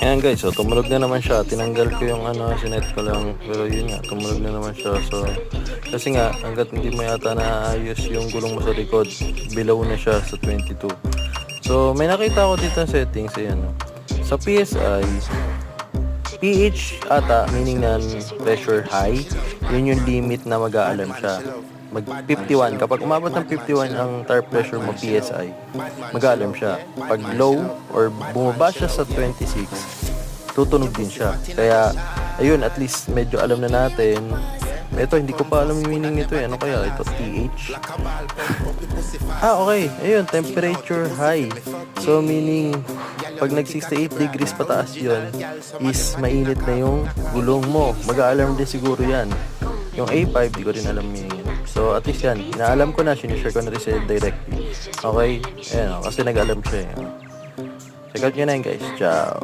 Ayan guys, so tumunog na naman siya. Tinanggal ko yung sinet ko lang. Pero yun nga, tumunog na naman siya. So, kasi nga, hanggat hindi mo yata naayos yung gulong mo sa likod, below na siya sa 22. So, may nakita ko dito ng settings. Ayan. Sa PSI, PH ata, meaning na pressure high, yun yung limit na mag-aalarm siya. Mag 51, kapag umabot ng 51 ang tire pressure mo PSI, mag-aalarm siya. Pag low or bumaba siya sa 26, tutunog din siya. Kaya ayun, at least medyo alam na natin. Ito, hindi ko pa alam yung meaning nito eh. Ano kaya ito? TH? Okay. Ayun, temperature high. So meaning pag nag 68 degrees pataas yun, is mainit na yung gulong mo. Mag-a-alarm din siguro yan. Yung A5, di ko rin alam meaning. So at least yan, inaalam ko na, sinishare ko na rin sa directly. Okay? Ayan, kasi nag-alarm siya eh. Check out nyo na yun guys. Ciao!